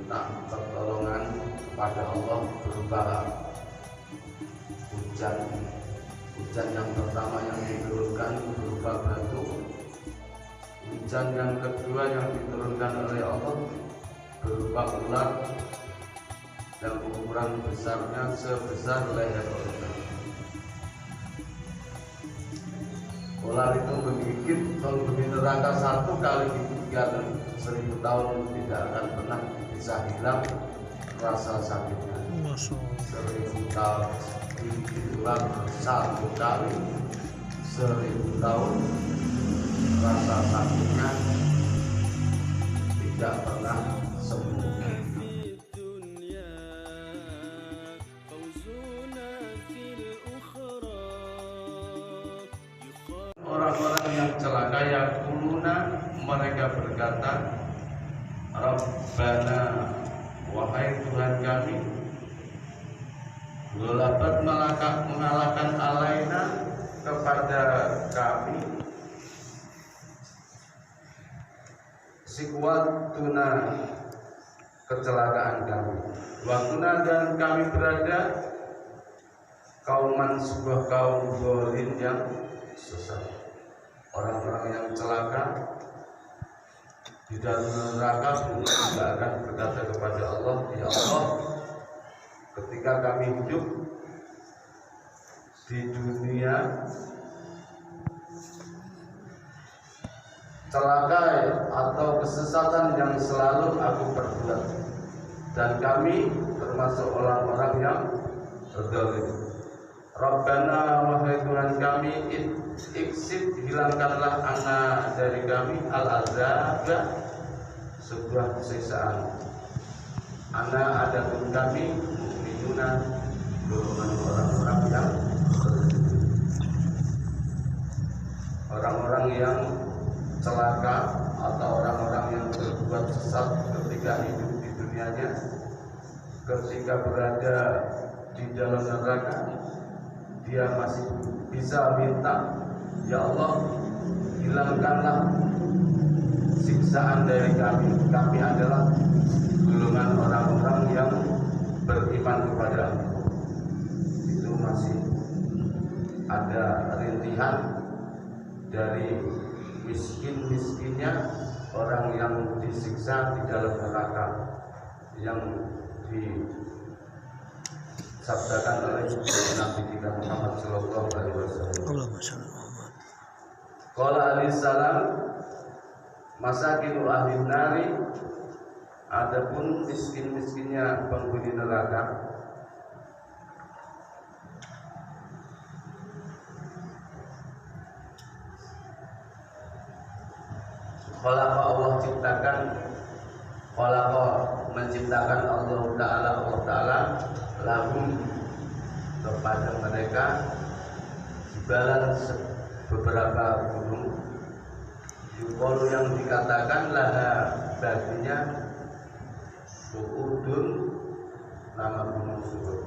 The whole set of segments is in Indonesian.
meminta pertolongan kepada Allah berupa hujan. Hujan yang pertama yang diturunkan berupa batu. Hujan yang kedua yang diturunkan oleh Allah berupa ular yang ukuran besarnya sebesar leher orang. Ular itu menggigit penghuni neraka 1 kali gigitan 1000 tahun tidak akan pernah bisa hilang rasa sakitnya. 1000 tahun digigit ular 1 kali 1000 tahun rasa sakitnya tidak pernah sembuh. Orang-orang yang celaka yaquluna, mereka berkata, Rabbana, wahai Tuhan kami, Golabat mengalahkan alaina kepada kami sikwatuna, kecelakaan kami, waktuna, dan kami berada kauman, sebuah kaum zalim yang sesat. Orang-orang yang celaka di dalam neraka tidak akan berkata kepada Allah, ya Allah, ketika kami hidup di dunia celaka atau kesesatan yang selalu aku perbuat, dan kami termasuk orang-orang yang zalim. Rabbana, wahai Tuhan kami, iksib, hilangkanlah anna dari kami al-azab, sebuah siksaan. Anna adapun kami mukminuna, golongan orang-orang yang orang-orang yang celaka atau orang-orang yang berbuat sesat ketika hidup di dunianya, ketika berada di dalam neraka, dia masih bisa minta, ya Allah, hilangkanlah siksaan dari kami. Kami adalah golongan orang-orang yang beriman kepada Allah. Itu masih ada rintihan dari miskin-miskinnya orang yang disiksa di dalam neraka, yang disabdakan oleh Nabi kita Muhammad Sallallahu Alaihi Wasallam. Qala alaihi salam, masakinu ahli nari, adapun miskin-miskinnya penghuni neraka, khalaqa, Allah ciptakan, khalaqa menciptakan Allah Ta'ala lahum kepada mereka jibalan, beberapa gunung, yuqalu yang dikatakan laha baginya Su'udun, nama gunung Su'ud.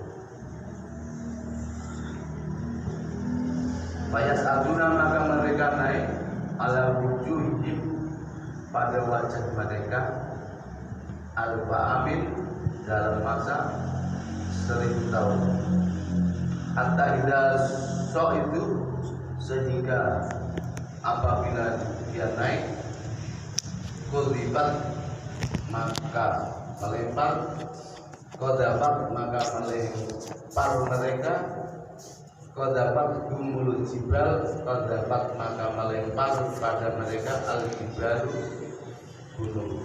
Fayas aduna, maka mereka naik ala wujuhihim, pada wajah mereka, alfa amin, dalam masa 1000 tahun. Hatta idza so itu, sehingga apabila dia naik, kulibat, maka melempar, kodapat, maka melempar mereka, kodapat gumul jibal, kodapat, maka melempar pada mereka al-jibalu, gunung.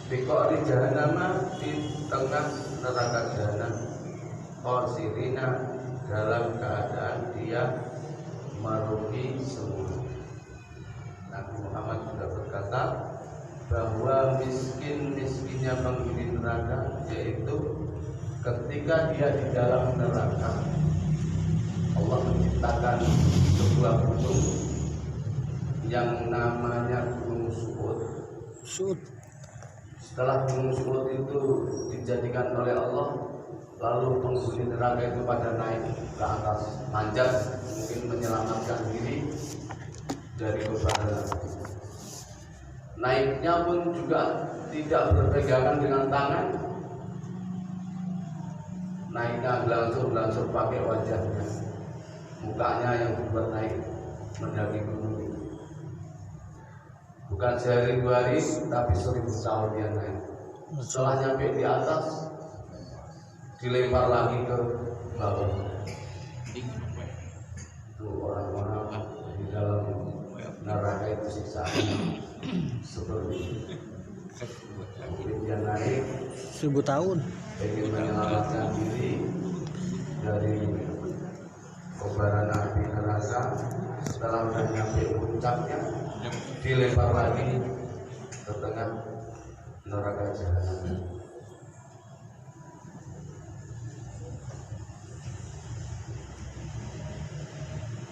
Biko di jahannama, di tengah neraka jahanam, khosirina, dalam keadaan dia merugi semua. Nabi Muhammad sudah berkata bahwa miskinnya penghuni neraka, yaitu ketika dia di dalam neraka, Allah menciptakan sebuah gunung yang namanya Gunung Su'ud. Setelah Gunung Su'ud itu dijadikan oleh Allah, lalu penghuni neraka itu pada naik ke atas, manjat, mungkin menyelamatkan diri dari kebaran. naiknya pun juga tidak berpegangan dengan tangan, naiknya langsung pakai wajahnya, mukanya yang dibuat naik mendaki gunung itu. Bukan sehari dua hari, tapi 1000 tahun dia naik. Setelah nyampe di atas, dilempar lagi ke bawah. Itu orang-orang di dalam neraka itu siksaan seperti itu. Kemudian dia naik 1000 tahun ingin menyelamatkan diri dari kobaran api neraka. Setelah sudah nyampe puncaknya, dilempar lagi ke tengah neraka jahanam.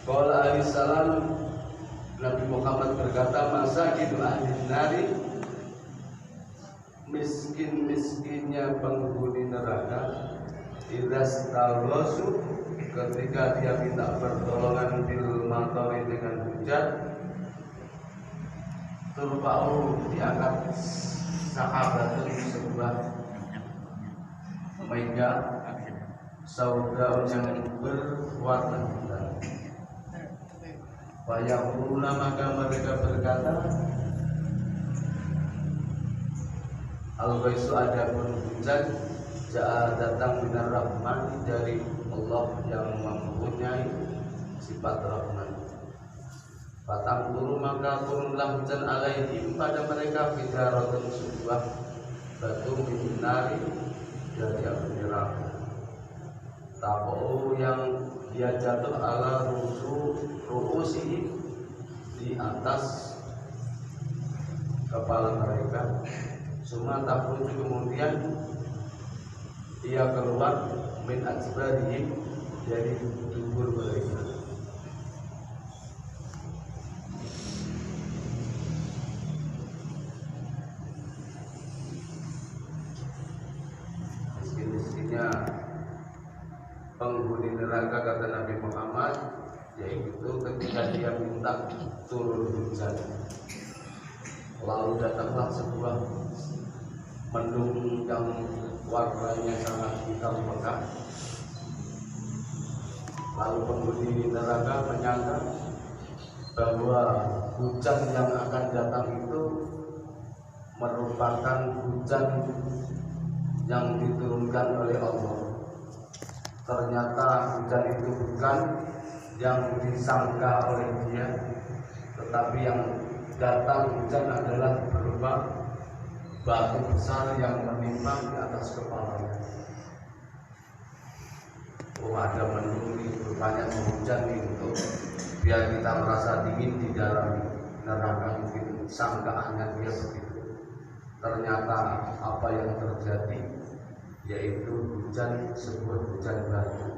Qala alaihi salam, Nabi Muhammad berkata, masakidu ahli nari, miskin-miskinnya penghuni neraka, idza staghasu, ketika dia minta pertolongan bil matori dengan hujan, turbau diangkat sahabatun sebuah meja saudaun yang berwarna hitam. Fayaquluna, maka mereka berkata, al-ghaisu, adapun hujan, ja'a datang minar rahman, dari Allah yang mempunyai sifat rahman. Fatang turu, maka turunlah hujan alaihim pada mereka, fidaratun sebuah batu minari dari api neraka. Tahu yang dia jatuh ala ru'usi, di atas kepala mereka. Suma takhruju, kemudian ia keluar min ajbarihim, dari dubur mereka. Miskin-miskinnya penghuni neraka, kata Nabi Muhammad, yaitu ketika dia minta turun hujan, lalu datanglah sebuah mendung yang warnanya sangat hitam pekat. Lalu penghuni neraka menyangka bahwa hujan yang akan datang itu merupakan hujan yang diturunkan oleh Allah. Ternyata hujan itu bukan yang disangka oleh dia, tetapi yang datang hujan adalah berupa batu besar yang menimpa di atas kepalanya. Oh, ada mendung ini, rupanya hujan itu biar kita merasa dingin di dalam neraka. Mungkin sangkaannya dia begitu. Ternyata apa yang terjadi yaitu hujan, sebuah hujan batu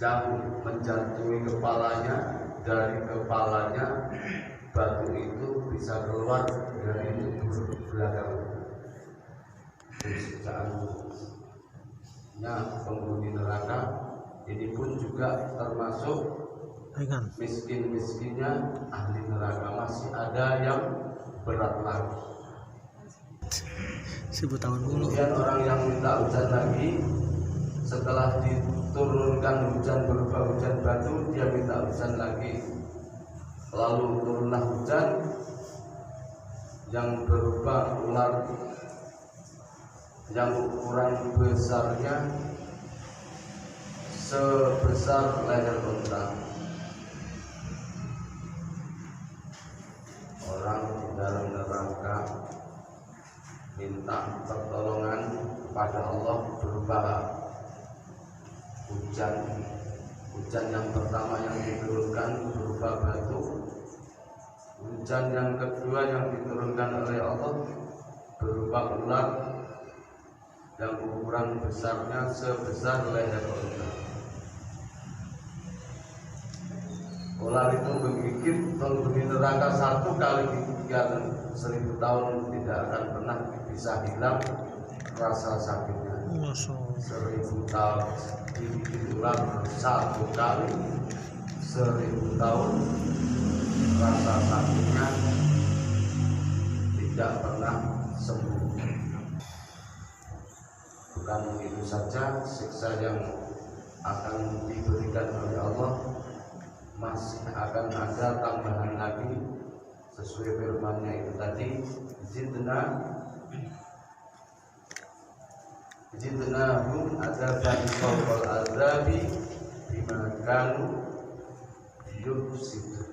yang menjatuhi kepalanya. Dari kepalanya batu itu bisa keluar dari dubur belakang. Siksaannya penghuni neraka ini pun juga termasuk miskin-miskinnya ahli neraka. Masih ada yang berat lagi. 1000 tahun dulu. Kemudian orang yang minta hujan lagi, setelah diturunkan hujan berupa hujan batu, dia minta hujan lagi. Lalu turunlah hujan yang berupa ular yang ukuran besarnya sebesar leher unta. Orang di dalam neraka minta pertolongan kepada Allah berupa hujan. Hujan yang pertama yang diturunkan berupa batu. Hujan yang kedua yang diturunkan oleh Allah berupa ular yang ukuran besarnya sebesar leher unta. Ular itu menggigit penghuni neraka 1 kali gigitan 1000 tahun, tidak akan pernah bisa hilang rasa sakitnya. 1000 tahun digigit ular 1 kali, 1000 tahun rasa sakitnya tidak pernah sembuh. Bukan itu saja, siksa yang akan diberikan oleh Allah masih akan ada tambahan lagi sesuai firman-Nya itu tadi, zidnahum adzaban fawqal adzabi bima kanu yufsidun.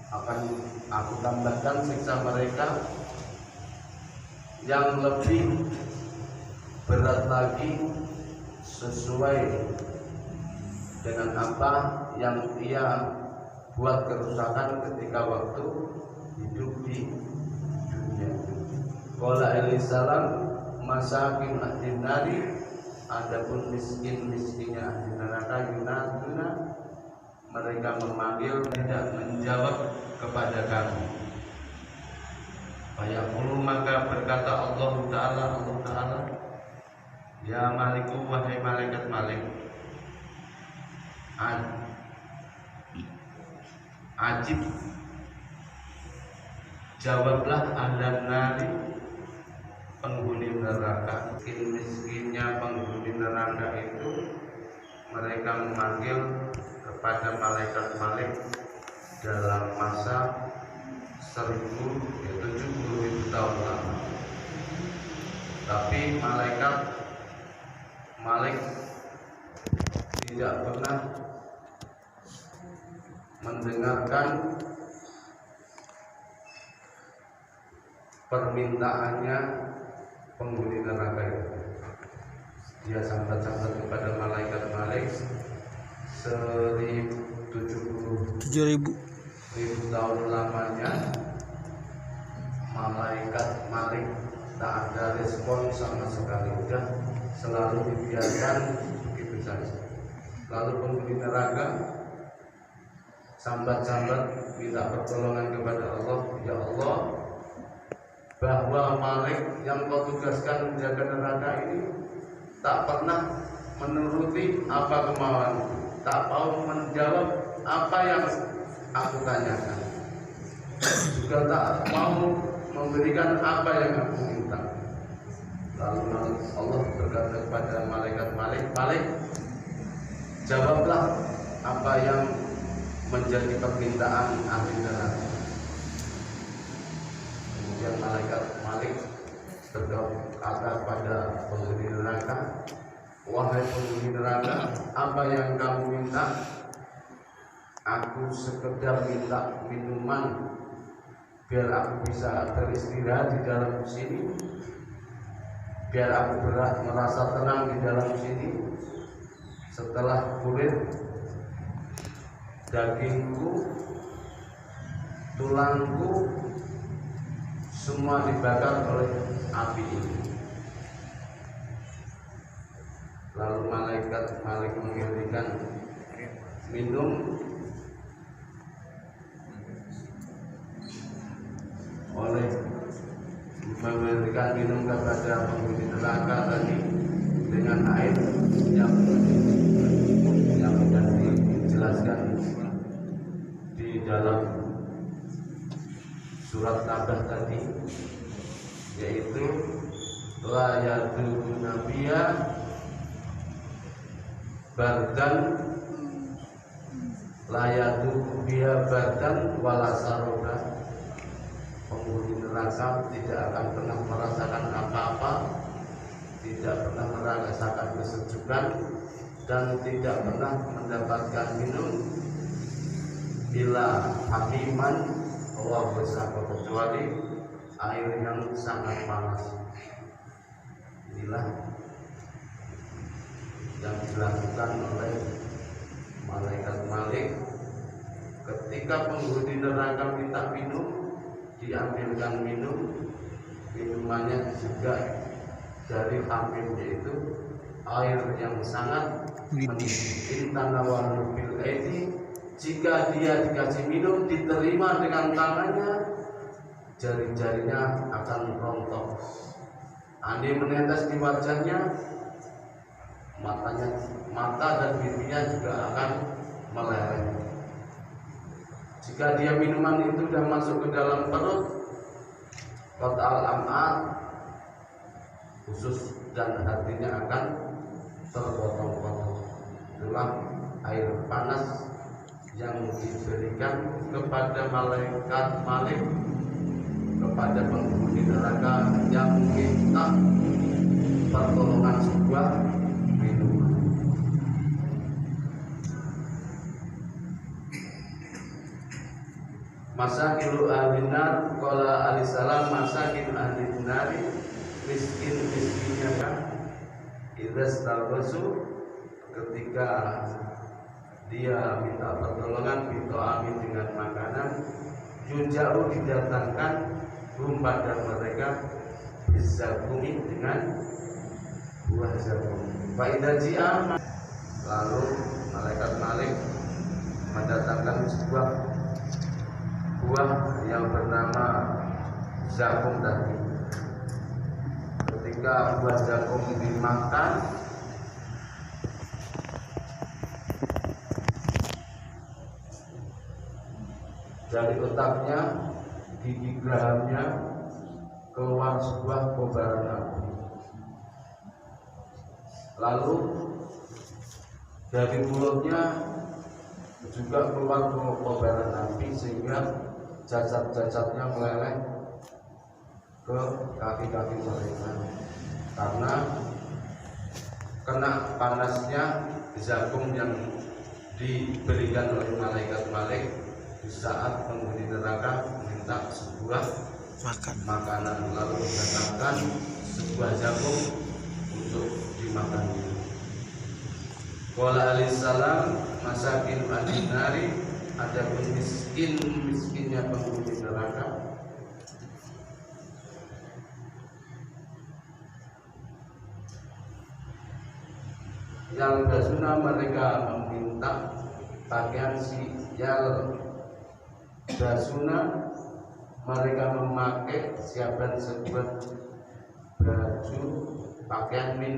Akan aku tambahkan siksa mereka yang lebih berat lagi sesuai dengan apa yang ia buat kerusakan ketika waktu hidup di dunia. Qala alaihissalam masakin ahlin nari, adapun miskin-miskinnya ahli neraka yunaduna, mereka memanggil tidak menjawab kepada kamu. Fayaqulu, maka berkata Allah Ta'ala, ya Maliku, wahai malaikat Malik, ajib, jawablah ahlan nari, penghuni neraka. Miskinnya penghuni neraka itu mereka memanggil kepada malaikat Malik dalam masa 1070 tahun lama. Tapi malaikat Malik tidak pernah mendengarkan permintaannya penghuni neraka itu. Dia sambat-sambat kepada malaikat Malik 7.000 tahun lamanya. Malaikat Malik tak ada respon sama sekali, udah selalu dibiarkan begitu saja. Lalu penghuni neraka sambat-sambat minta pertolongan kepada Allah, ya Allah, bahwa Malik yang kau tugaskan menjaga neraka ini tak pernah menuruti apa kemauan, tak mau menjawab apa yang aku tanyakan, juga tak mau memberikan apa yang aku minta. Lalu Allah berkata kepada malaikat Malik, jawablah apa yang menjadi permintaan ahli neraka. Kemudian malaikat Malik berkata pada penghuni neraka, wahai penghuni neraka, apa yang kamu minta? Aku sekedar minta minuman biar aku bisa beristirahat di dalam sini, biar aku merasa tenang di dalam sini. Setelah kulit, dagingku, tulangku semua dibakar oleh api ini. Lalu malaikat Malik mengirimkan minum memberikan minum kepada penghuni neraka tadi dengan air yang sudah dijelaskan di dalam surat Nabah tadi, yaitu la yadhu nabiya bardan, la yadhu biya bardan wala saroba. Penghuni neraka tidak akan pernah merasakan apa-apa, tidak pernah merasakan kesejukan, dan tidak pernah mendapatkan minum bila hakiman Allah bersama, kecuali air yang sangat panas. Inilah yang dilakukan oleh malaikat Malik ketika penghuni neraka minta minum, diambilkan minumannya juga dari api, yaitu air yang sangat mendidih. Tanawalu bil aidi, jika dia dikasih minum diterima dengan tangannya, jari-jarinya akan rontok. Andai menetes di wajahnya, mata dan pipinya juga akan meleleh. Jika dia minuman itu sudah masuk ke dalam perut, qat'al am'at, usus dan hatinya akan terpotong-potong. Itulah air panas yang diberikan kepada malaikat Malik, kepada penghuni neraka yang minta pertolongan sebuah minuman. Masakilu ahlinar qala alisalam masakin ahlinari miskinnya kan idza tawasu, ketika dia minta pertolongan bitoami dengan makanan, yuja'u didatangkan pada mereka bizakumi dengan buah zakum. Faidaji'a, lalu malaikat Malik mendatangkan sebuah buah yang bernama zakum tadi. Ketika buah zakum dimakan, dari otaknya, gigi gerahamnya keluar sebuah kobaran api. Lalu dari mulutnya juga keluar kobaran api, sehingga cacat-cacatnya meleleh ke kaki-kaki mereka karena kena panasnya zakum yang diberikan oleh malaikat Malik di saat penghuni neraka minta sebuah makanan, lalu mendatangkan sebuah zakum untuk dimakan. Qala alaihissalam masakin adinari, adapun miskinnya penghuni neraka, yang dasuna mereka meminta pakaian siyal dasuna, mereka memakai siapan sebuah baju pakaian min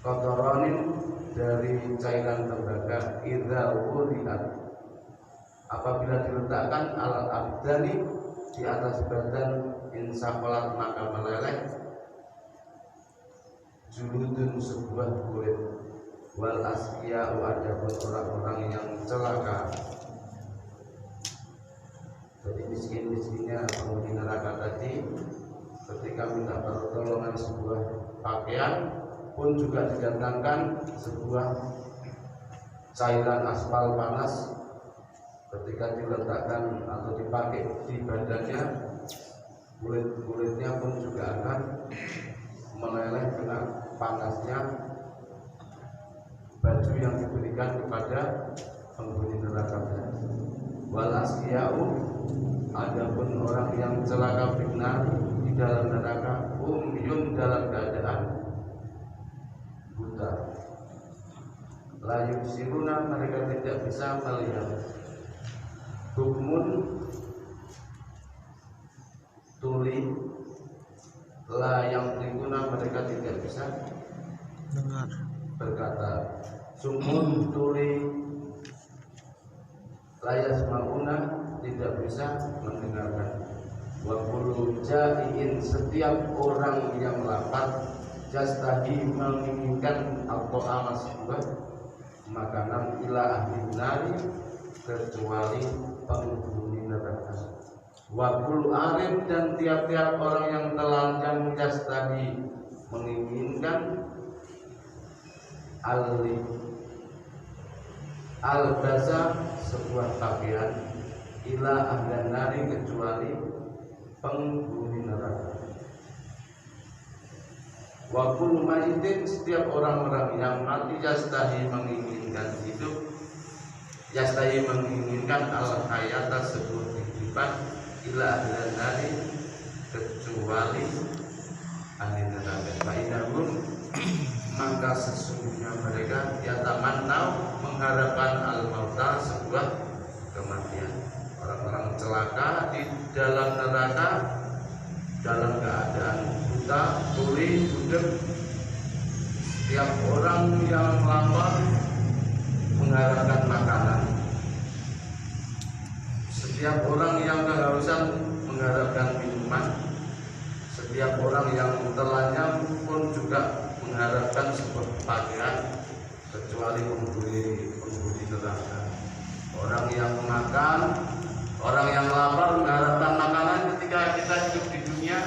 kotoronin, dari cairan tembaga, idza wudiat, apabila diletakkan al abdani, di atas badan, insakolat maka meleleh, juludun sebuah kulit, wal asqiya'u adapun orang-orang yang celaka. Jadi miskin-miskinnya penghuni neraka tadi ketika minta pertolongan sebuah pakaian pun juga didatangkan sebuah cairan aspal panas, ketika diletakkan atau dipakai di badannya, kulit-kulitnya pun juga akan meleleh kena panasnya baju yang diberikan kepada penghuni neraka. Wal asqiya'u, adapun orang yang celaka benar di dalam neraka, umyun dalam keadaan buta, la yubsiruna, mereka tidak bisa melihat, hukmun tuli, la yang tinguna, mereka tidak bisa dengar, berkata, sumun tuli, layas mauna, tidak bisa mendengarkan. Wa kullu ja'iin, setiap orang yang lapar, jastahi, menginginkan al-ta'ama, sebuah makanan, ila ahli nari, kecuali penghuni neraka. Wa kullu arin, dan tiap-tiap orang yang telanjang, jastahi, menginginkan al-basa, sebuah pakaian, ila ahli nari, kecuali penghuni neraka. Wa kullu mayitin, setiap orang-orang yang mati, yastahi, menginginkan hidup, yastahi, menginginkan al-hayata, sebuah kehidupan, ila ahli nari, kecuali ahli neraka. Fa'inahum, maka sesungguhnya mereka yatamannau, mengharapkan al-mauta, sebuah kematian. Orang-orang celaka di dalam neraka dalam keadaan buta, tuli, budak. Setiap orang yang lapar mengharapkan makanan, Setiap orang yang kehausan mengharapkan minuman, setiap orang yang telanjang pun juga mengharapkan sebuah pakaian, kecuali penghuni neraka. Orang yang makan, orang yang lapar mengharapkan makanan ketika kita hidup di dunia.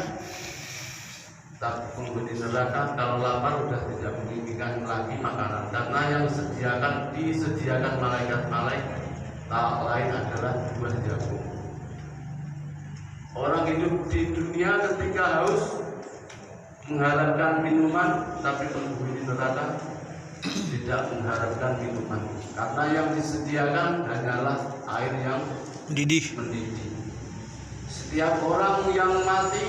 Tapi penghuni neraka kalau lapar sudah tidak menginginkan lagi makanan, karena yang disediakan malaikat-malaikat tak lain adalah buah jagung. Orang hidup di dunia ketika haus mengharapkan minuman, tapi penghuni neraka tidak mengharapkan minuman, karena yang disediakan hanyalah air yang mendidih. Setiap orang yang mati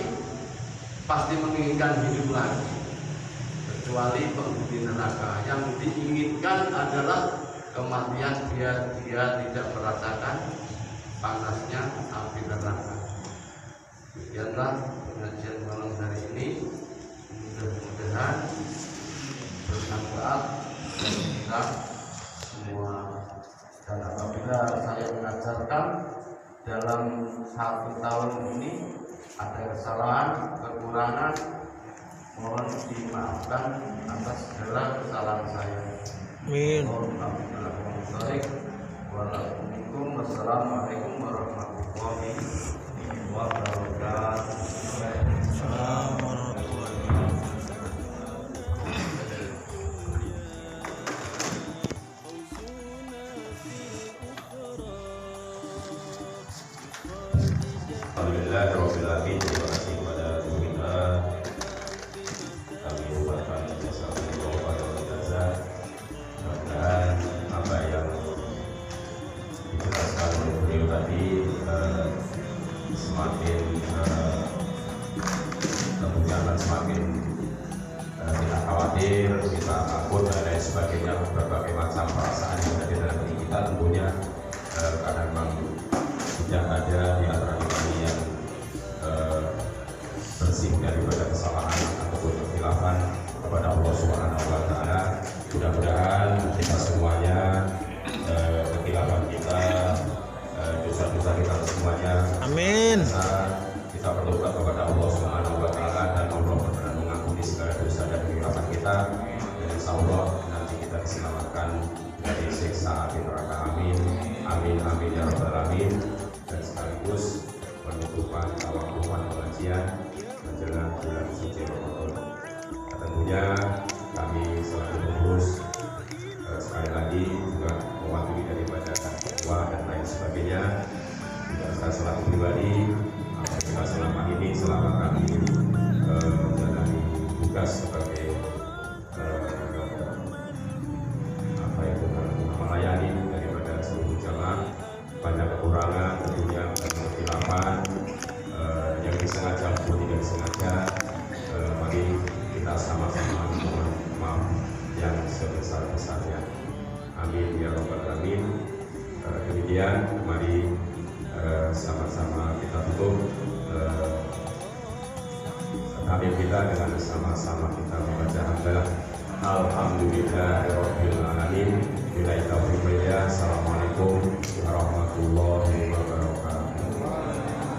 pasti menginginkan hidup lagi, kecuali penghuni neraka. Yang diinginkan adalah kematian, biar dia tidak merasakan panasnya api neraka. Demikianlah pengajian malam hari ini, mudah-mudahan bermanfaat bagi kita semua. Dan apabila saya mengajarkan dalam 1 tahun ini ada kesalahan, kekurangan, mohon dimaafkan atas segala kesalahan saya. Amin. Wassalamualaikum warahmatullahi wabarakatuh. Alhamdulillahirrahmanirrahim. Terima kasih kepada Guru kita. Kami ucapkan jasa Allah pada jasa. Mudah-mudahan apa yang dijelaskan oleh beliau tadi semakin tentunya akan semakin kita khawatir, kita takut dan lain sebagainya, berbagai macam perasaan yang ada di dalam diri kita tentunya karena memang tidak ada di antara kita yang bersih daripada kesalahan ataupun kekhilafan kepada Allah Subhanahu wa Ta'ala. Mudah-mudahan kita semuanya kekhilafan kita, dosa-dosa kita semuanya, Amin. kita bertobat kepada Allah Subhanahu wa Ta'ala dan Allah benar mengampuni segala dosa dan kekhilafan kita, dan insya Allah nanti kita diselamatkan dari siksa api neraka. Amin, amin, amin ya rabbal alamin. Dan sekaligus penutupan tawakulan pengajian menjelang bulan suci Ramadan. Tentunya kami selalu terus sekali lagi juga mewakili daripada ketua dan lain sebagainya. Juga saya selaku pribadi, kita selama ini selama kami menjalani tugas sebagai melayani daripada seluruh jamaah, banyak kekurangan tentunya dan kekhilafan yang disengaja maupun tidak disengaja. Mari kita sama-sama mohon maaf yang sebesar-besarnya. Amin ya rabbal alamin. Demikian, mari sama-sama kita tutup takbir kita dengan sama-sama kita membaca hamdalah. Alhamdulillahirabbil alamin. Assalamualaikum warahmatullahi wabarakatuh.